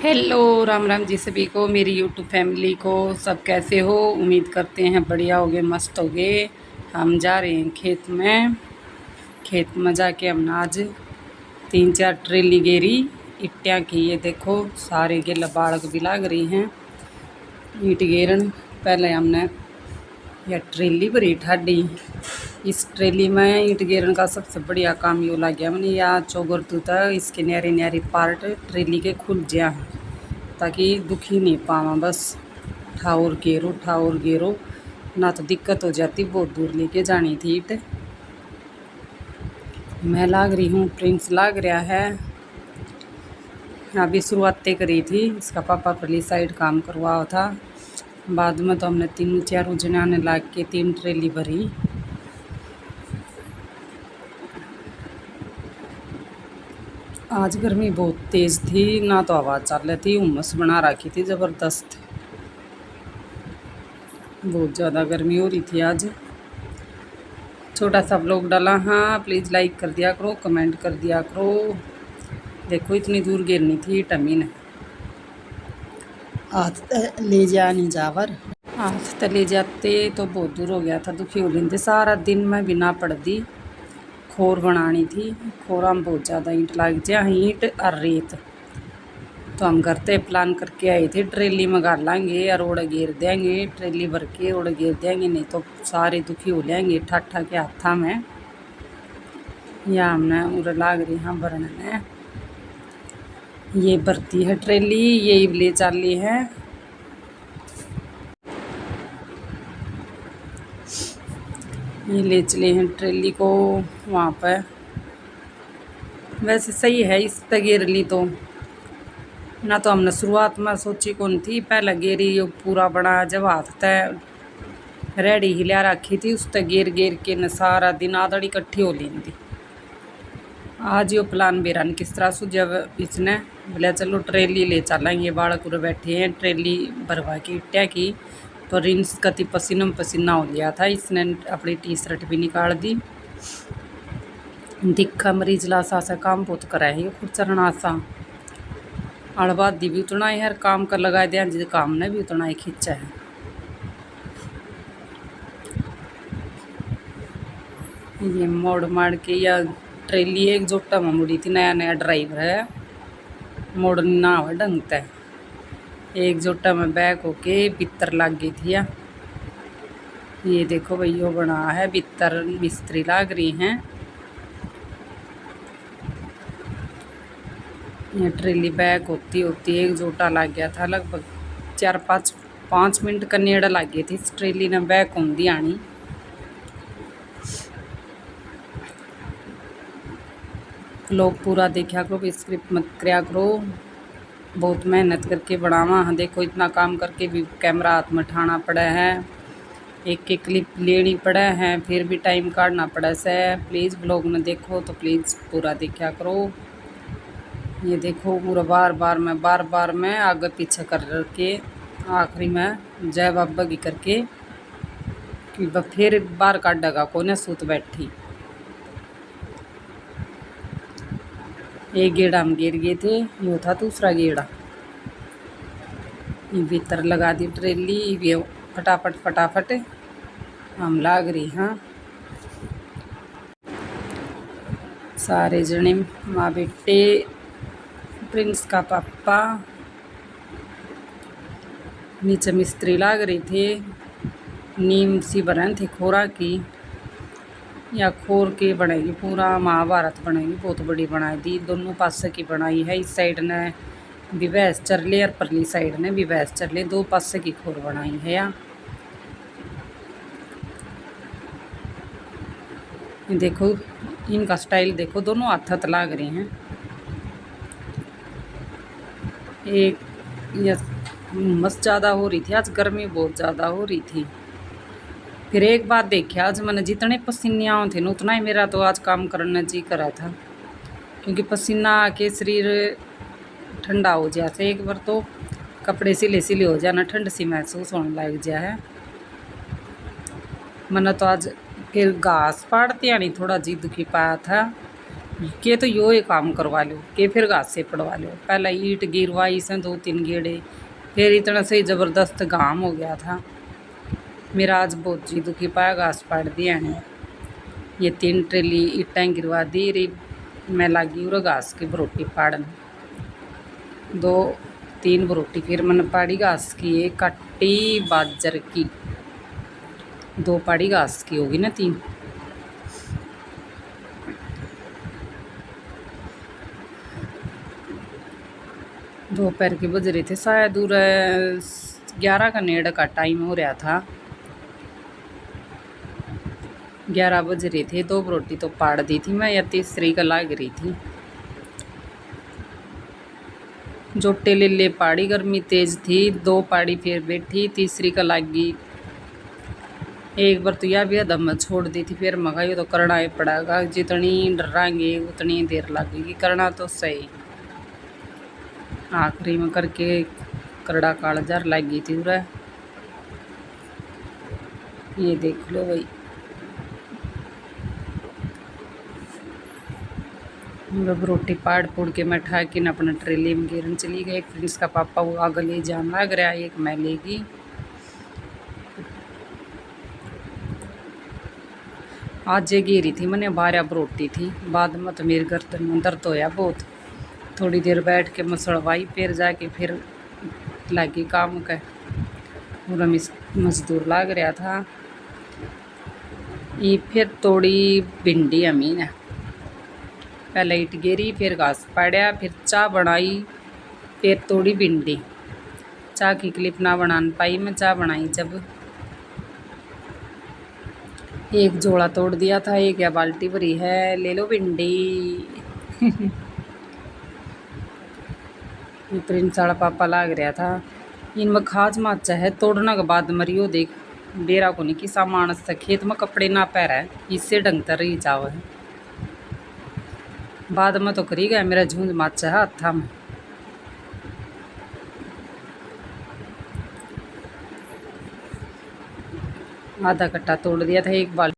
Hello, Ram Ram ji सभी को, मेरी यूट्यूब फैमिली को। सब कैसे हो? उम्मीद करते हैं बढ़िया होगे, मस्त होगे। हम जा रहे हैं खेत में जाके हमने आज 3-4 ट्रेली गेरी इट्टियाँ की। ये देखो सारे के लबाड़क भी लाग रही हैं ईंट गेरन। पहले हमने यह ट्रेली भरी ठाडी। इस ट्रेली में ईंट गेरन का सबसे बढ़िया काम यो लग गया मैंने, या चौगर तूता इसके न्यारी न्यारी पार्ट ट्रेली के खुल जा हैं ताकि दुखी नहीं पावा। बस ठाउर गेरो ना तो दिक्कत हो जाती, बहुत दूर लेके जानी थी ईंट। मैं लाग रही हूँ, प्रिंस लाग रहा है। अभी शुरुआतें करी थी, इसका पापा पहली साइड काम करवाओ था। बाद में तो हमने 3-4 जने ने लाग के 3 ट्रेली भरी। आज गर्मी बहुत तेज़ थी, ना तो आवाज़ चल रही थी, उमस बना रखी थी ज़बरदस्त। बहुत ज़्यादा गर्मी हो रही थी आज। छोटा सा ब्लॉग डाला, हाँ प्लीज़ लाइक कर दिया करो, कमेंट कर दिया करो। देखो इतनी दूर गिरनी थी टमी ने। हाथ ले जा नहीं जावर, हाथ ले जाते तो बहुत दूर हो गया था, दुखी हो लेते। सारा दिन में बिना पड़ दी खोर बनानी थी। खोरा में बहुत ज़्यादा ईंट लग जा, ईंट और रेत। तो हम घर से प्लान करके आए थे ट्रेली में गाड़ लाएंगे और ओड़ घेर देंगे, ट्रेली भर के ओड़ घेर देंगे, नहीं तो सारे दुखी हो जाएंगे ठाठा के हाथा में। या हमने उड़ लाग रही हाँ भरने में। ये भरती है ट्रेली, ये ले चाली है। ये ले चले हैं ट्रेली को वहाँ पर। वैसे सही है इस तगेर ली तो, ना तो हमने शुरुआत में सोची कौन थी। पहले गेरी यो पूरा बना जब हाथ तय रेडी हिला रखी थी, उस तक गेर के न सारा दिन आदड़ी इकट्ठी हो लेंदी। आज यो प्लान बेरान किस तरह सु, जब इसने बोले चलो ट्रेली ले चलेंगे, बालक उर बैठे हैं ट्रेली भरवा की इट्टिया की। तो रिंस कति पसीना पसीना हो लिया था, इसने अपनी टी-शर्ट भी निकाल दी। दिखा मरीज ला सा काम बहुत करा है, खुद चरना सा अड़बादी भी उतना है, हर काम कर लगा दिया जिस काम ने भी उतना ही खींचा है। ये मोड़ मार के या ट्रेली एक जोटा में मुड़ी थी, नया नया ड्राइवर है, मोड़ ना हो ढंग तय। एक जोटा में बैक होके बित्तर लग गई थी। ये देखो भाई यो बना है बित्तर, मिस्त्री लाग रही हैं। ये ट्रेली बैक होती एक जोटा लग गया था, लगभग 4-5 मिनट का नेड़ा लग गई थी इस ट्रेली ने बैक होंगी आनी। लोग पूरा देखा करो, स्क्रिप्ट मत कराया करो। बहुत मेहनत करके बनावा, हाँ देखो इतना काम करके भी कैमरा हाथ में उठाना पड़ा है, एक एक क्लिप लेनी पड़ा है, फिर भी टाइम काटना पड़ा से। प्लीज़ ब्लॉग में देखो तो प्लीज़ पूरा देखा करो। ये देखो पूरा बार बार में आगे पीछे करके आखिरी में जय बाबा की करके कि फिर बार काटेगा को ना सूत बैठी। एक गेड़ा हम गिर गए थे, यो था दूसरा गेड़ा। ये भीतर लगा दी ट्रेली, ये फटाफट हम लाग रही। हाँ सारे जने, माँ बेटे, प्रिंस का पापा, नीचे मिस्त्री लाग रही थे। नीम सी बना थी खोरा की, या खोर के बनेगी, पूरा महाभारत बनेगी, बहुत बड़ी बनाई दी। दोनों पासे की बनाई है, इस साइड ने भी भैंस चर ले और परली साइड ने भी भैंस चर ले, 2 पासे की खोर बनाई है। या देखो इनका स्टाइल देखो, दोनों हाथ लाग रहे हैं। एक मस्त ज़्यादा हो रही थी आज, गर्मी बहुत ज़्यादा हो रही थी। फिर एक बात देखी आज मैंने, जितने पसीने आए थे ना उतना ही मेरा तो आज काम करने जी करा था, क्योंकि पसीना आके शरीर ठंडा हो जाता है। एक बार तो कपड़े सिले हो जाना, ठंड सी महसूस होने लग गया है। मैंने तो आज फिर घास पाड़ते यानी थोड़ा जी दुखी पाया था, के तो यो ही काम करवा लो के फिर घास से पड़वा लो। पहले ईंट गिरवाई से 2-3 गेड़े, फिर इतना सही ज़बरदस्त घाम हो गया था। मेरा आज बहुत जी दुखी पाया, घास पाड़ दिया ने। ये 3 ट्रेली ईंटें गिरवा दी री, मैं लगी और घास की बरोटी पाड़न। 2-3 बरोटी फिर मैंने पाड़ी घास की, एक कट्टी बाजर की, 2 पाड़ी घास की होगी ना 3। दोपहर के बज रहे थे शायद 11 का नेड़ का टाइम हो रहा था। 11 बज रहे थे। 2 रोटी तो पाड़ दी थी मैं, या तीसरी का लाग रही थी। जोटे ले पाड़ी, गर्मी तेज थी। 2 पाड़ी फिर बैठी, तीसरी का लागी। एक बार तो यह भी दम छोड़ दी थी, फिर मगा ये तो करना ही पड़ेगा, जितनी डरांगे उतनी देर लगेगी, करना तो सही। आखिरी में करके करड़ा कालजार लगी थी उरा। ये देख लो भाई, जब रोटी पाड़ पुड़ के मैं ठा के न अपना ट्रेली में गिरन चली गई। फिर इसका पापा वो आगे ले जान लग रहा, एक मैं लेगी। आज ये गिरी थी मैंने 12 रोटी थी। बाद में तो मेरे गर्दन में दर्द होया बहुत। थोड़ी देर बैठ के मसड़वाई, फिर जाके फिर लगी काम का। पूरा मजदूर लाग रहा था। ये फिर तोड़ी भिंडी अमी ने, पहले ईट गिरी, फिर घास पाड़ा, फिर चाय बनाई, फिर तोड़ी भिंडी। चाय की क्लिप ना बना पाई मैं, चाय बनाई जब। एक जोड़ा तोड़ दिया था, एक या बाल्टी भरी है, ले लो भिंडी। प्रिंस वाला पापा लाग रहा था। इनमें खाज माचा है, तोड़ने के बाद मरियो देख डेरा को नहीं कि सामान से खेत में कपड़े ना पैरा है, इससे ढंगता रही जाओ है। बाद में तो करी गया मेरा झूंझ माचा है हाथा में। आधा कट्टा तोड़ दिया था, एक बाल्टी